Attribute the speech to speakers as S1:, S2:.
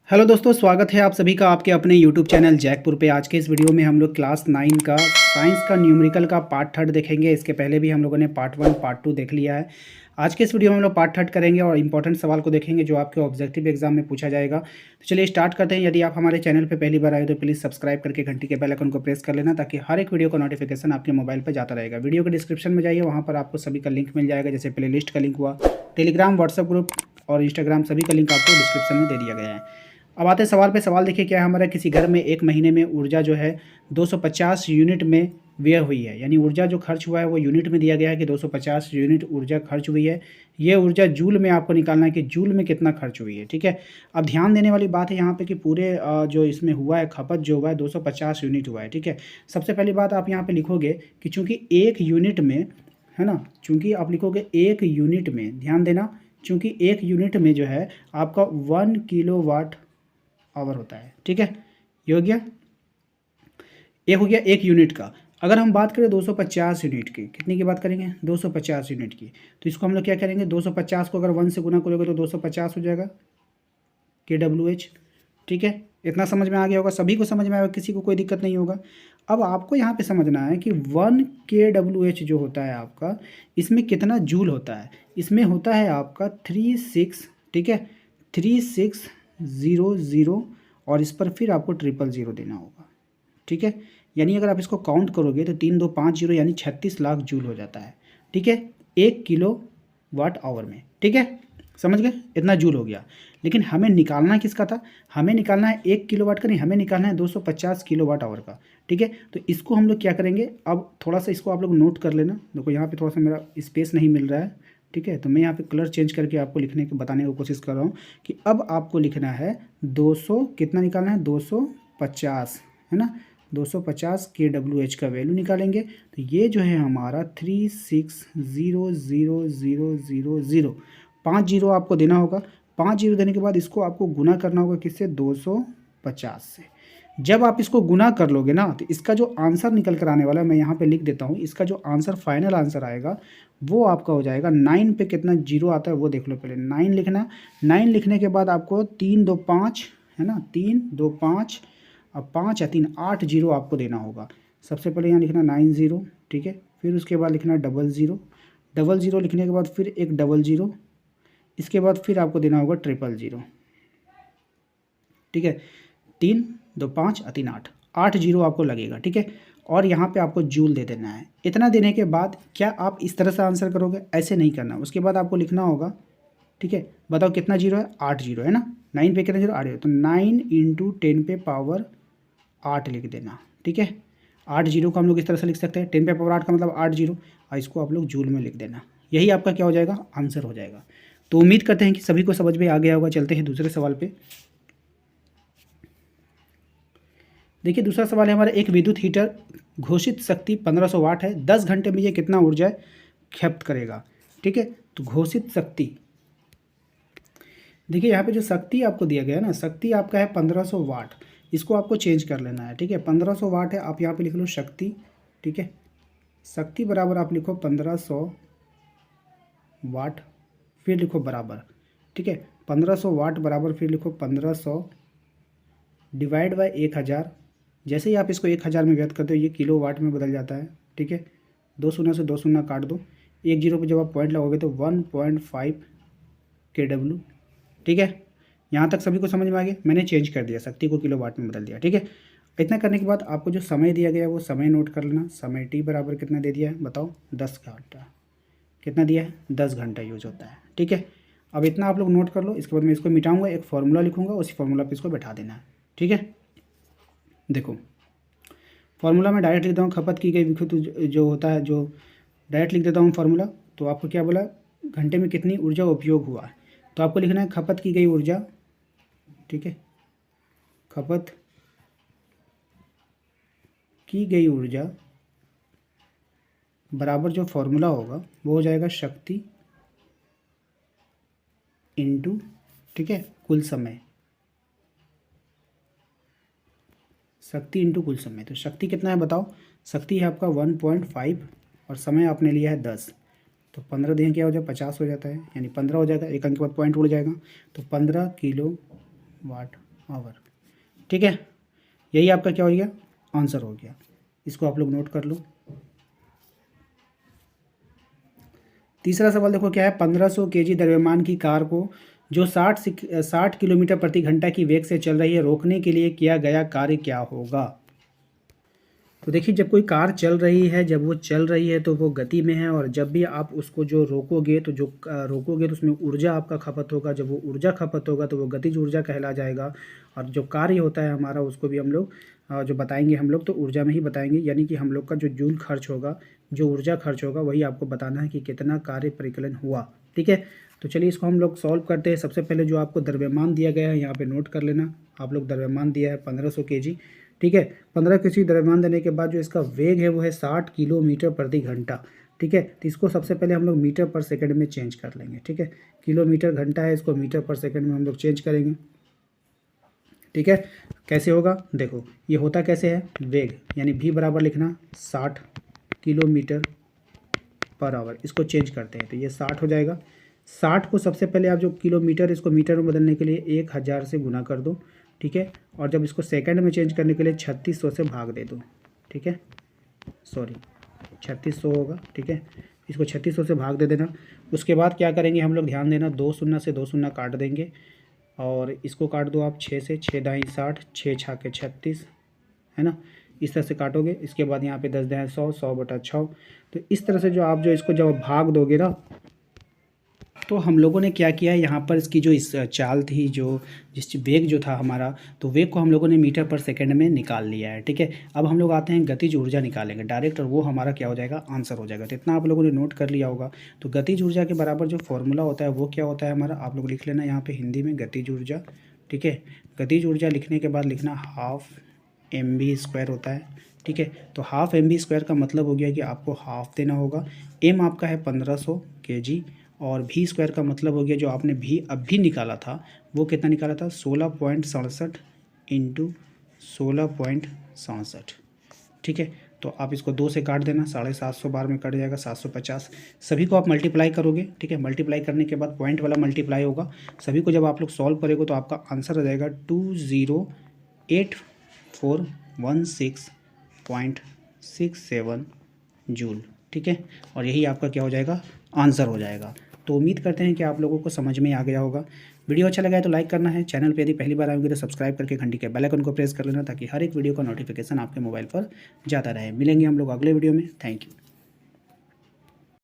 S1: Hello दोस्तों, स्वागत है आप सभी का आपके अपने यूट्यूब चैनल जैकपुर पे। आज के इस वीडियो में हम लोग क्लास 9 का साइंस का न्यूमेरिकल का पार्ट थर्ड देखेंगे। इसके पहले भी हम लोगों ने पार्ट 1 पार्ट 2 देख लिया है। आज के इस वीडियो में हम लोग पार्ट थर्ड करेंगे और इंपॉर्टेंट सवाल को देखेंगे जो आपके ऑब्जेक्टिव एग्जाम में पूछा जाएगा। तो चलिए स्टार्ट करते हैं। यदि आप हमारे चैनल पर पहली बार आए तो प्लीज़ सब्सक्राइब करके घंटी के बेल आइकन को प्रेस कर लेना, ताकि हर एक वीडियो का नोटिफिकेशन आपके मोबाइल पर जाता रहेगा। वीडियो के डिस्क्रिप्शन में जाइए, वहाँ पर आपको सभी का लिंक मिल जाएगा, जैसे प्ले लिस्ट का लिंक हुआ, टेलीग्राम, व्हाट्सएप ग्रुप और इंस्टाग्राम, सभी का लिंक आपको डिस्क्रिप्शन में दे दिया गया है। अब आते हैं सवाल पे। सवाल देखिए क्या है हमारा। किसी घर में एक महीने में ऊर्जा जो है 250 यूनिट में व्यय हुई है, यानी ऊर्जा जो खर्च हुआ है वो यूनिट में दिया गया है कि 250 यूनिट ऊर्जा खर्च हुई है। ये ऊर्जा जूल में आपको निकालना है कि जूल में कितना खर्च हुई है। ठीक है, अब ध्यान देने वाली बात है यहाँ पे कि पूरे जो इसमें हुआ है खपत जो हुआ है 250 यूनिट हुआ है। ठीक है, सबसे पहली बात आप यहाँ पे लिखोगे कि चूंकि एक यूनिट में है ना, चूंकि आप लिखोगे एक यूनिट में, ध्यान देना, चूंकि एक यूनिट में जो है आपका 1 किलोवाट आवर होता है। ठीक है, ये हो गया, एक हो गया एक यूनिट का। अगर हम बात करें 250 यूनिट की, कितनी की बात करेंगे, 250 यूनिट की, तो इसको हम लोग क्या करेंगे, 250 को अगर 1 से गुना करोगे तो 250 हो जाएगा KWH। ठीक है, इतना समझ में आ गया होगा, सभी को समझ में आएगा, किसी को कोई दिक्कत नहीं होगा। अब आपको यहाँ पे समझना है कि 1 KWH जो होता है आपका, इसमें कितना जूल होता है। इसमें होता है आपका 36, ठीक है, 3600, और इस पर फिर आपको 000 देना होगा। ठीक है, यानी अगर आप इसको काउंट करोगे तो 3 2 5 0 यानी 36 लाख जूल हो जाता है। ठीक है, 1 किलोवाट आवर में। ठीक है, समझ गए, इतना जूल हो गया। लेकिन हमें निकालना किसका था, हमें निकालना है 1 किलोवाट का नहीं, हमें निकालना है 250 किलोवाट आवर का। ठीक है, तो इसको हम लोग क्या करेंगे, अब थोड़ा सा इसको आप लोग नोट कर लेना। देखो यहाँ पे थोड़ा सा मेरा स्पेस नहीं मिल रहा है। ठीक है, तो मैं यहाँ पे कलर चेंज करके आपको लिखने के बताने की कोशिश कर रहा हूँ कि अब आपको लिखना है 200, कितना निकालना है, 250, है ना, 250 KWH का वैल्यू निकालेंगे। तो ये जो है हमारा 360000, 5 जीरो आपको देना होगा। 5 जीरो देने के बाद इसको आपको गुना करना होगा किससे, 250 से। जब आप इसको गुना कर लोगे ना, तो इसका जो आंसर निकल कर आने वाला है, मैं यहाँ पे लिख देता हूँ, इसका जो आंसर फाइनल आंसर आएगा वो आपका हो जाएगा 9 पे कितना जीरो आता है वो देख लो पहले। 9 लिखना, 9 लिखने के बाद आपको 3 2 5, है ना, 3 2 5, अब 5 या 3 8 जीरो आपको देना होगा। सबसे पहले यहाँ लिखना 90। ठीक है, फिर उसके बाद लिखना 00, 00 लिखने के बाद फिर एक 00, इसके बाद फिर आपको देना होगा 000। ठीक है, 3 2 5 3 8, 8 जीरो आपको लगेगा। ठीक है, और यहाँ पे आपको जूल दे देना है। इतना देने के बाद क्या आप इस तरह से आंसर करोगे, ऐसे नहीं करना। उसके बाद आपको लिखना होगा, ठीक है, बताओ कितना जीरो है, 8 जीरो है ना, 9 पे कितना जीरो, 8 जीरो, तो 9 × 10 पे पावर 8 लिख देना। ठीक है, 8 जीरो को हम लोग इस तरह से लिख सकते हैं, 10 पे पावर 8 का मतलब 8 जीरो, और इसको आप लोग जूल में लिख देना। यही आपका क्या हो जाएगा, आंसर हो जाएगा। तो उम्मीद करते हैं कि सभी को समझ में आ गया होगा। चलते हैं दूसरे सवाल पे। देखिए दूसरा सवाल है हमारा, एक विद्युत हीटर घोषित शक्ति 1500 वाट है, 10 घंटे में ये कितना ऊर्जा खपत करेगा। ठीक है, तो घोषित शक्ति, देखिए यहाँ पे जो शक्ति आपको दिया गया है ना, शक्ति आपका है 1500 वाट, इसको आपको चेंज कर लेना है। ठीक है, 1500 वाट है, आप यहाँ पे लिख लो शक्ति। ठीक है, शक्ति बराबर आप लिखो 1500 वाट, फिर लिखो बराबर। ठीक है, 1500 वाट बराबर फिर लिखो 1500 डिवाइड बाय 1000। जैसे ही आप इसको 1000 में व्यक्त करते हो ये किलो वाट में बदल जाता है। ठीक है, 2 शून्य से 2 शून्य काट दो, 1 जीरो पे जब आप पॉइंट लगाओगे तो 1.5 KW। ठीक है, यहाँ तक सभी को समझ में आ गया। मैंने चेंज कर दिया, शक्ति को किलो वाट में बदल दिया। ठीक है, इतना करने के बाद आपको जो समय दिया गया है वो समय नोट कर लेना। समय T बराबर कितना दे दिया है बताओ, 10 घंटा। कितना दिया है, 10 घंटा यूज होता है। ठीक है, अब इतना आप लोग नोट कर लो। इसके बाद मैं इसको मिटाऊंगा, एक फार्मूला लिखूंगा, उसी फार्मूला पे इसको बैठा देना है। ठीक है, देखो फार्मूला में डायरेक्ट लिखता हूँ, खपत की गई विद्युत जो होता है, जो डायरेक्ट लिख देता हूँ फार्मूला। तो आपको क्या बोला, घंटे में कितनी ऊर्जा उपयोग हुआ है, तो आपको लिखना है खपत की गई ऊर्जा। ठीक है, खपत की गई ऊर्जा बराबर जो फॉर्मूला होगा वो हो जाएगा शक्ति इनटू, ठीक है, कुल समय, शक्ति इनटू कुल समय। तो शक्ति कितना है बताओ, शक्ति है आपका 1.5 और समय आपने लिया है 10, तो 15 दिन क्या हो जाए, 50 हो जाता है, यानी 15 हो जाएगा, एक अंक के बाद पॉइंट उड़ जाएगा, तो 15 किलो वाट आवर। ठीक है, यही आपका क्या हो गया, आंसर हो गया। इसको आप लोग नोट कर लो। तीसरा सवाल देखो क्या है, 1500 केजी द्रव्यमान की कार को जो 60 किलोमीटर प्रति घंटा की वेग से चल रही है, रोकने के लिए किया गया कार्य क्या होगा। तो देखिए, जब कोई कार चल रही है, जब वो चल रही है तो वो गति में है, और जब भी आप उसको जो रोकोगे तो रोकोगे तो उसमें ऊर्जा आपका खपत होगा। जब वो ऊर्जा खपत होगा तो वो गतिज ऊर्जा कहला जाएगा। और जो कार्य होता है हमारा, उसको भी हम लोग जो बताएंगे हम लोग तो ऊर्जा में ही बताएंगे, यानी कि हम लोग का जो जूल खर्च होगा, जो ऊर्जा खर्च होगा, वही आपको बताना है कि कितना कार्य परिकलन हुआ। ठीक है, तो चलिए इसको हम लोग सॉल्व करते हैं। सबसे पहले जो आपको द्रव्यमान दिया गया है यहाँ पे नोट कर लेना। आप लोग द्रव्यमान दिया है 1500 केजी। ठीक है, 15 केजी द्रव्यमान देने के बाद जो इसका वेग है वो है 60 किलोमीटर प्रति घंटा। ठीक है, तो इसको सबसे पहले हम लोग मीटर पर सेकंड में चेंज कर लेंगे। ठीक है, किलोमीटर घंटा है, इसको मीटर पर सेकंड में हम लोग चेंज करेंगे। ठीक है, कैसे होगा देखो, ये होता कैसे है, वेग यानी v बराबर लिखना 60 किलोमीटर पर आवर। इसको चेंज करते हैं तो ये 60 हो जाएगा। 60 को सबसे पहले आप जो किलोमीटर, इसको मीटर में बदलने के लिए 1000 से गुना कर दो। ठीक है, और जब इसको सेकंड में चेंज करने के लिए 3600 से भाग दे दो। ठीक है, सॉरी 3600 होगा। ठीक है, इसको 3600 से भाग दे देना। उसके बाद क्या करेंगे हम लोग, ध्यान देना, 2 शून्य से 2 शून्य काट देंगे, और इसको काट दो आप 6 से, 6 दाई 60, 6 छाके 36, है ना, इस तरह से काटोगे। इसके बाद यहाँ पे 10 दाएँ 100, 100/6। तो इस तरह से जो आप जो इसको जब भाग दोगे ना, तो हम लोगों ने क्या किया है यहाँ पर, इसकी जो इस चाल थी, जो जिस वेग जो था हमारा, तो वेग को हम लोगों ने मीटर पर सेकंड में निकाल लिया है। ठीक है, अब हम लोग आते हैं गतिज ऊर्जा निकालेंगे डायरेक्ट, और वो हमारा क्या हो जाएगा, आंसर हो जाएगा। तो इतना आप लोगों ने नोट कर लिया होगा। तो गतिज ऊर्जा के बराबर जो फॉर्मूला होता है वो क्या होता है हमारा, आप लोग लिख लेना यहाँ पर हिंदी में गतिज ऊर्जा। ठीक है, गतिज ऊर्जा लिखने के बाद लिखना ½ mv² होता है। ठीक है, तो ½ mv² का मतलब हो गया कि आपको हाफ देना होगा। एम आपका है 1500 kg, और v² का मतलब हो गया, जो आपने भी अभी निकाला था वो कितना निकाला था, 16.67 इंटू 16.67। ठीक है, तो आप इसको 2 से काट देना, 750 बार में कट जाएगा 750। सभी को आप मल्टीप्लाई करोगे। ठीक है, मल्टीप्लाई करने के बाद पॉइंट वाला मल्टीप्लाई होगा। सभी को जब आप लोग सॉल्व करोगे तो आपका आंसर आ जाएगा 208,416.67 जूल। ठीक है, और यही आपका क्या हो जाएगा, आंसर हो जाएगा। तो उम्मीद करते हैं कि आप लोगों को समझ में आ गया होगा। वीडियो अच्छा लगा है तो लाइक करना है, चैनल पे यदि पहली बार आएंगे तो सब्सक्राइब करके घंटी के बेल आइकन को प्रेस कर लेना, ताकि हर एक वीडियो का नोटिफिकेशन आपके मोबाइल पर जाता रहे। मिलेंगे हम लोग अगले वीडियो में। Thank you.